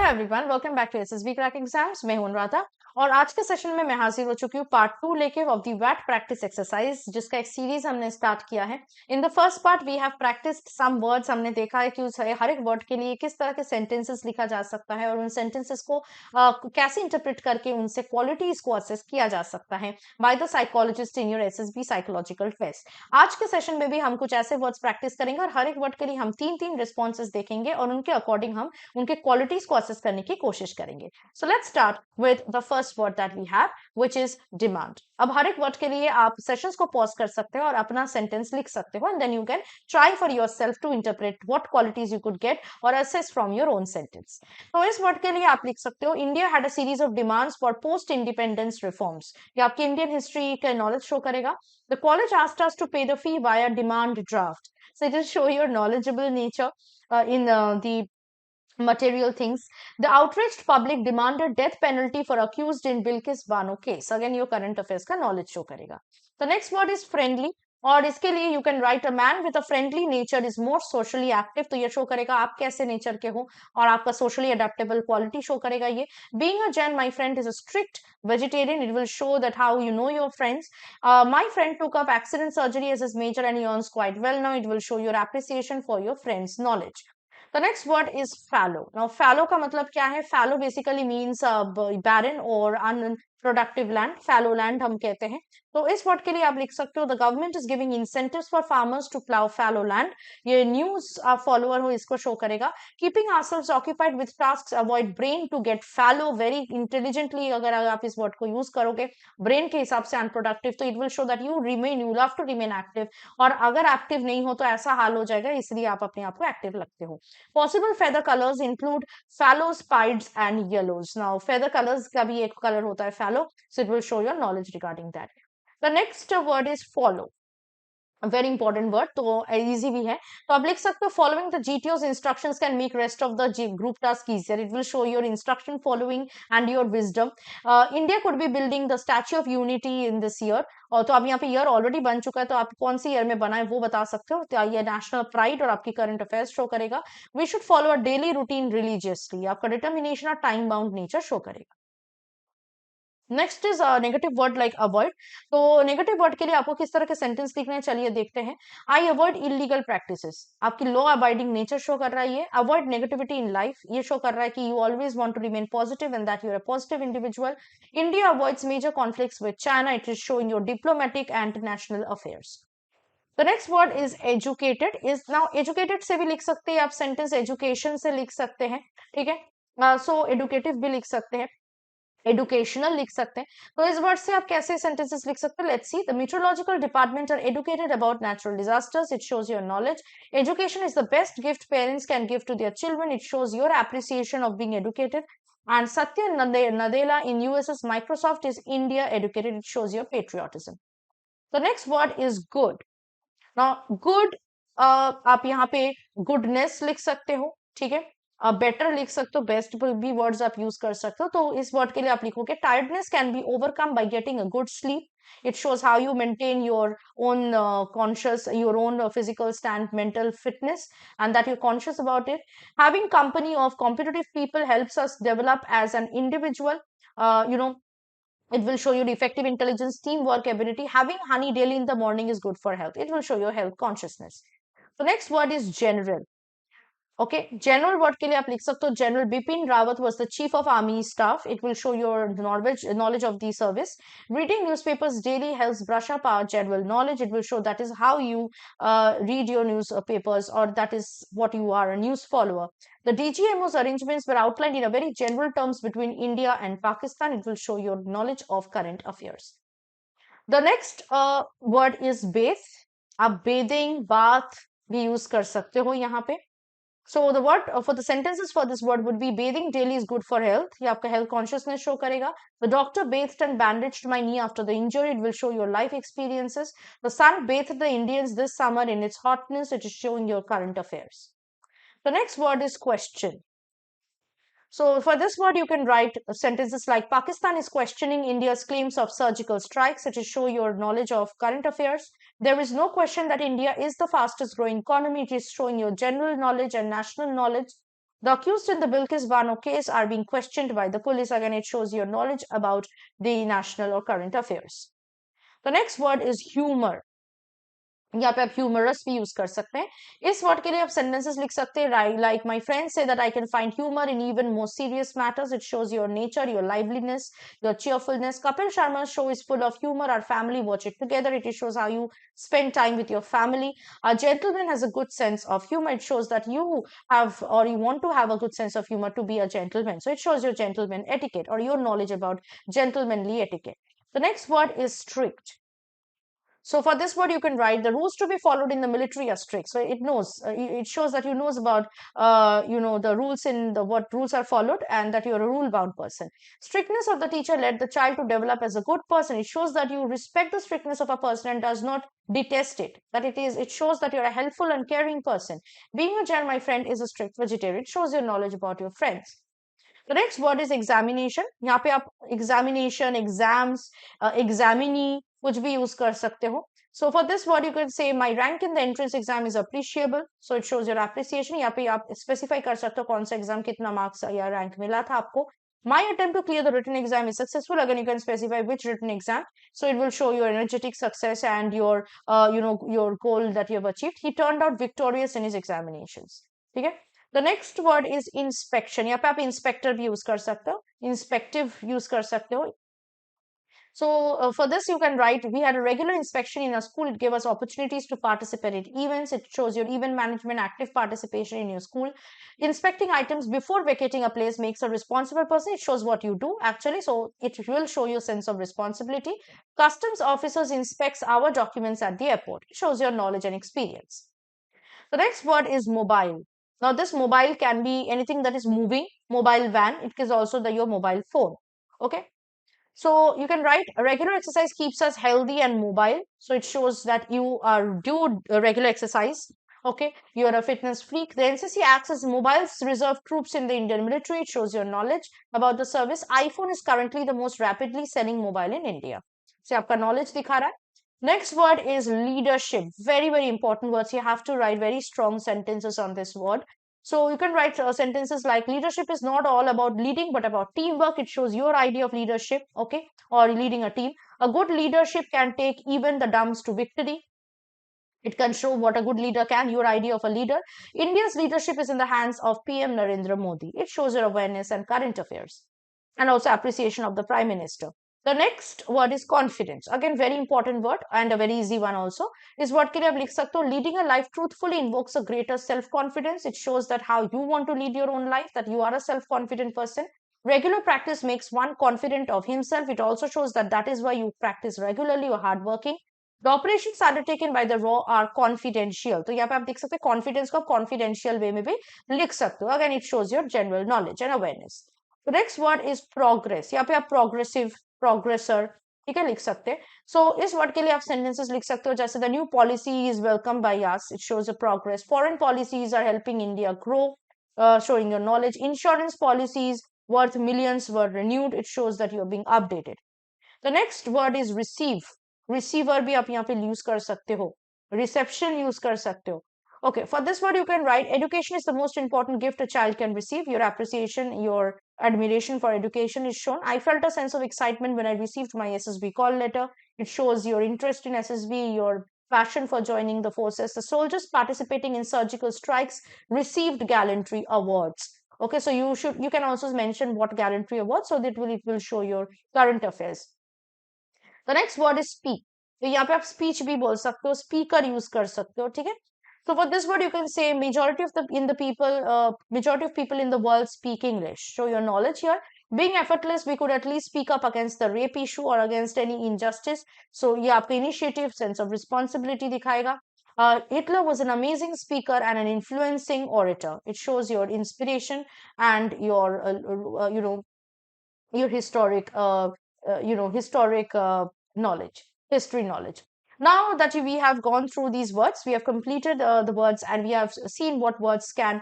Everyone, welcome back to SSB crack exams. मैं हूं अनुराधा और आज के सेशन में मैं हाजिर हो चुकी हूँ पार्ट 2 लेके ऑफ दी वैट प्रैक्टिस एक्सरसाइज, जिसका एक सीरीज हमने स्टार्ट किया है। In the first part we have practised some words. हमने देखा है कि उस हर एक वर्ड के लिए किस तरह के सेंटेंसेस लिखा जा सकता है और उन सेंटेंसेस को कैसे इंटरप्रेट करके उनसे क्वालिटीज को असेस किया जा सकता है by the psychologist in your SSB psychological test. आज के सेशन में भी हम कुछ ऐसे वर्ड्स प्रैक्टिस करेंगे और हर एक वर्ड के लिए हम तीन तीन रिस्पॉन्सेज देखेंगे और उनके अकॉर्डिंग हम उनके क्वालिटीज को असेस करने की कोशिश करेंगे। So let's start with the first word that we have, which is demand. अब हर एक वर्ड के लिए आप सेशंस को पॉज कर सकते हो और अपना सेंटेंस लिख सकते हो, and then you can try for yourself to interpret what qualities you could get और assess from your own sentence. तो इस वर्ड के लिए आप लिख सकते हो, India had a series of demands for post independence reforms. ये आपकी इंडियन हिस्ट्री का नॉलेज शो करेगा। The college asked us to pay the fee via demand draft. So it will show your knowledgeable nature in the material things. The outraged public demanded death penalty for accused in Bilkis Bano case. Again, your current affairs का knowledge show करेगा. The next word is friendly. और इसके लिए you can write a man with a friendly nature is more socially active. तो ये show करेगा आप कैसे नेचर के हो और आपका सोशली अडेप्टेबल क्वालिटी शो करेगा ये। Being a Jain my friend is a strict vegetarian, it will show that how you know your friends. My friend took up accident surgery as his major and he earns quite well now. It will show your appreciation for your friends knowledge. The next word is fallow. Now fallow का मतलब क्या है? Fallow basically means barren or unproductive land. Fallow land हम कहते हैं। तो इस word के लिए आप लिख सकते हो, the government is giving incentives for farmers to plough fallow land. ये न्यूज आप फॉलोअर हो इसको शो करेगा। Keeping ourselves occupied with tasks avoid brain to get fallow very intelligently. अगर आप इस वर्ड को यूज करोगे ब्रेन के हिसाब से अनप्रोडक्टिव, तो it will show that you love to remain active. और अगर एक्टिव नहीं हो तो ऐसा हाल हो जाएगा, इसलिए आप अपने आप को एक्टिव लगते हो। Possible feather colours include fallows, pieds and yellows. Now feather colours का भी एक कलर होता है fallow, so it will show your knowledge regarding that. The next word is follow. A very important word, तो easy भी है। तो आप लिख सकते हो, following the GTO's instructions can make rest of the group task easier. It will show your instruction following and your wisdom. India could be building the Statue of Unity in this year. और तो अब यहाँ पे year already बन चुका है, तो आप कौन सी ईयर में बना है वो बता सकते हो। तो ये नेशनल प्राइड और आपकी करंट अफेयर्स शो करेगा। We should follow a daily routine religiously, आपका डिटर्मिनेशन और टाइम बाउंड नेचर शो करेगा। Next is negative word like avoid. तो नेगेटिव वर्ड के लिए आपको किस तरह के सेंटेंस लिखने हैं, चलिए देखते हैं। आई अवॉइड इलीगल प्रैक्टिसेस, आपकी लॉ अबाइडिंग नेचर शो कर रहा है ये। अवॉइड नेगेटिविटी इन लाइफ, ये शो कर रहा है कि you always want to remain positive and that you are a positive individual. India avoids major conflicts with China, it is showing your diplomatic and international affairs. The next word is educated. Is now educated से भी लिख सकते हैं आप sentence, education से लिख सकते हैं, ठीक है। सो एडुकेटिव भी लिख सकते हैं, एडुकेशनल लिख सकते हैं। तो इस वर्ड से आप कैसे सेंटेंसेस लिख सकते हैं, let's see. The meteorological department are educated about natural disasters, it shows your knowledge. Education is the best gift parents can give to their children, it shows your appreciation of being educated. And Satya Nadella in US's Microsoft is India educated, it shows your patriotism. The next word is good. Now good, आप यहाँ पे goodness लिख सकते हो, ठीक है। Better लिख सकते हो, बेस्ट भी वर्ड्स आप यूज कर सकते हो। तो इस वर्ड के लिए आप लिखोगे, tiredness can be overcome by getting a good sleep. It shows how you maintain your own conscious, your own physical stand, mental fitness, and that you're conscious about it. Having company of competitive people helps us develop as an individual. You know, it will show your effective intelligence, teamwork ability. Having honey daily in the morning is good for health. It will show your health consciousness. The next word is general. Okay, general word के लिए आप लिख सकते हो, general Bipin Rawat was the chief of army staff, it will show your knowledge of the service. Reading newspapers daily helps brush up our general knowledge, it will show that is how you read your newspapers, or that is what you are, a news follower. The DGMO's arrangements were outlined in a very general terms between India and Pakistan, it will show your knowledge of current affairs. The next word is bathe. आप bathing, bath भी use कर सकते हो यहाँ पे। So the word for the sentences for this word would be, bathing daily is good for health. ये आपका health consciousness show करेगा। The doctor bathed and bandaged my knee after the injury, it will show your life experiences. The sun bathed the Indians this summer in its hotness, it is showing your current affairs. The next word is question. So for this word, you can write sentences like, Pakistan is questioning India's claims of surgical strikes. It will show your knowledge of current affairs. There is no question that India is the fastest growing economy. It is showing your general knowledge and national knowledge. The accused in the Bilkis Bano case are being questioned by the police. Again, it shows your knowledge about the national or current affairs. The next word is humor. यहाँ पे आप humerus भी use कर सकते हैं। इस word के लिए आप सेंटेंसेस लिख सकते हैं like my friend say that I can find humour in even more serious matters. It shows your nature, your liveliness, your cheerfulness. Kapil Sharma's show is full of humor. Our family watch it together. It shows how you spend time with your family. A gentleman has a good sense of humor. It shows that you have or you want to have a good sense of humor to be a gentleman. So it shows your gentleman etiquette or your knowledge about gentlemanly etiquette. The next word is strict. So for this word, you can write the rules to be followed in the military are strict. So it knows, it shows that you knows about, the rules in the what rules are followed and that you're a rule bound person. Strictness of the teacher led the child to develop as a good person. It shows that you respect the strictness of a person and does not detest it. It shows that you're a helpful and caring person. Being a Jain, my friend, is a strict vegetarian. It shows your knowledge about your friends. The next word is examination. यहाँ पे आप examination, exams, examinee कुछ भी use कर सकते हो. So for this word you can say my rank in the entrance exam is appreciable. So it shows your appreciation. यहाँ पे आप specify कर सकते हो कौन सा exam कितना marks या rank मिला था आपको. My attempt to clear the written exam is successful. Again, you can specify which written exam. So it will show your energetic success and your, your goal that you have achieved. He turned out victorious in his examinations. ठीक है? The next word is inspection. यहाँ पे आप inspector भी use कर सकते हो, inspective use कर सकते हो. So for this you can write, we had a regular inspection in our school. It gave us opportunities to participate in events. It shows your event management, active participation in your school. Inspecting items before vacating a place makes a responsible person. It shows what you do actually. So it will show you sense of responsibility. Customs officers inspects our documents at the airport. It shows your knowledge and experience. The next word is mobile. Now this mobile can be anything that is moving, mobile van. It is also your mobile phone. Okay. So you can write a regular exercise keeps us healthy and mobile. So it shows that you are do regular exercise. Okay, you are a fitness freak. The NCC acts as mobile reserve troops in the Indian military. It shows your knowledge about the service. iPhone is currently the most rapidly selling mobile in India. So आपका knowledge दिखा रहा है. Next word is leadership. Very, very important words. You have to write very strong sentences on this word. So you can write sentences like leadership is not all about leading, but about teamwork. It shows your idea of leadership, okay, or leading a team. A good leadership can take even the dumps to victory. It can show what a good leader can, your idea of a leader. India's leadership is in the hands of PM Narendra Modi. It shows your awareness and current affairs and also appreciation of the Prime Minister. The next word is confidence. Again, very important word and a very easy one also. Is what के लिए आप लिख सकते हो, leading a life truthfully invokes a greater self-confidence. It shows that how you want to lead your own life, that you are a self-confident person. Regular practice makes one confident of himself. It also shows that that is why you practice regularly or hardworking. The operations undertaken by the raw are confidential. तो यहाँ पे आप देख सकते हैं confidence को confidential way में भी लिख सकते हो. Again, it shows your general knowledge and awareness. The next word is progress. यहाँ पे आप progressive, progressor, ठीक है, लिख सकते हैं. So इस word के लिए आप sentences लिख सकते हो जैसे the new policy is welcomed by us. It shows a progress. Foreign policies are helping India grow, showing your knowledge. Insurance policies worth millions were renewed. It shows that you're being updated. The next word is receive. Receiver भी आप यहाँ पे use कर सकते हो. Reception use कर सकते हो. Okay, for this word you can write education is the most important gift a child can receive. Your appreciation, your admiration for education is shown. I felt a sense of excitement when I received my SSB call letter. It shows your interest in SSB, your passion for joining the forces. The soldiers participating in surgical strikes received gallantry awards. Okay, so you can also mention what gallantry awards, so that it will show your current affairs. The next word is speak. तो यहाँ पे आप speech भी बोल सकते हो, speaker use कर सकते हो, ठीक है? So for this word you can say majority of people in the world speak English. Show your knowledge here. Being effortless, we could at least speak up against the rape issue or against any injustice. So ये आपका initiative, sense of responsibility दिखाएगा. Hitler was an amazing speaker and an influencing orator. It shows your inspiration and your historic knowledge, history knowledge. Now that we have gone through these words, we have completed the words and we have seen what words can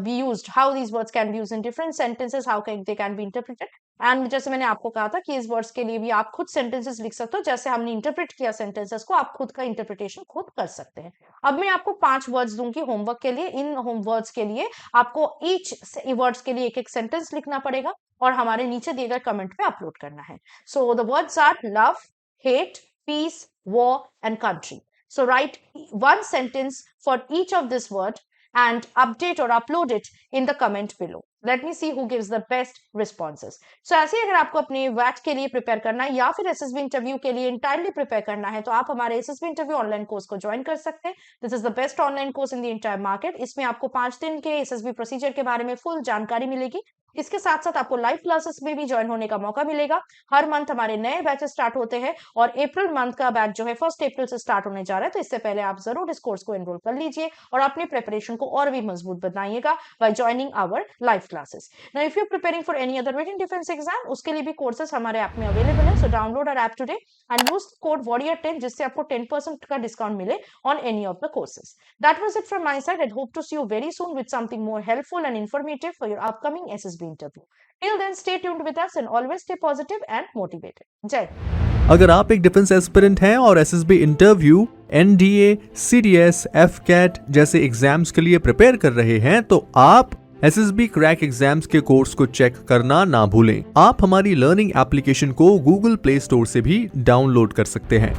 be used, how these words can be used in different sentences, how they can be interpreted. And जैसे मैंने आपको कहा था कि इस words के लिए भी आप खुद सेंटेंसेस लिख सकते हो, जैसे हमने इंटरप्रेट किया सेंटेंसेस को, आप खुद का इंटरप्रिटेशन खुद कर सकते हैं। अब मैं आपको 5 वर्ड्स दूंगी होमवर्क के लिए। इन होम वर्ड्स के लिए आपको ईच वर्ड्स के लिए एक एक सेंटेंस लिखना पड़ेगा और हमारे नीचे दिए गए कमेंट पे अपलोड करना है। So the words are love, hate, peace, war, and country. So write one sentence for each of this word and update or upload it in the comment below. Let me see who gives the best responses. So ऐसे ही अगर आपको अपने VAT के लिए prepare करना है या फिर एसएसबी इंटरव्यू के लिए इंटायरली प्रिपेयर करना है, तो आप हमारे एसएसबी इंटरव्यू ऑनलाइन कोर्स को ज्वाइन कर सकते हैं। This is the best online course in the entire market. इसमें आपको 5 दिन के एसएसबी प्रोसीजर के बारे में फुल जानकारी मिलेगी। इसके साथ साथ आपको लाइव क्लासेस में भी ज्वाइन होने का मौका मिलेगा। हर मंथ हमारे नए बैचेस स्टार्ट होते हैं और अप्रैल मंथ का बैच जो है 1 अप्रैल से स्टार्ट होने जा रहा है, तो इससे पहले आप जरूर इस कोर्स को एनरोल कर लीजिए और अपने प्रिपरेशन को और भी मजबूत बनाइएगा by joining our live classes. Now if you preparing for any other written defence exam, उसके लिए भी कोर्सेस हमारे ऐप में अवेलेबल है। So download our app today and use code warrior10 जिससे आपको 10% का डिस्काउंट मिले on any of the courses. That was it from my side. I hope to see you very soon with something more helpful and informative for your upcoming SSB interview. Till then, stay tuned with us and always stay positive and motivated. जय। अगर आप एक defence aspirant हैं और SSB interview, NDA, CDS, AFCAT जैसे exams के लिए prepare कर रहे हैं, तो आप एसएसबी क्रैक एग्जाम्स के कोर्स को चेक करना ना भूलें। आप हमारी लर्निंग एप्लीकेशन को गूगल प्ले स्टोर से भी डाउनलोड कर सकते हैं।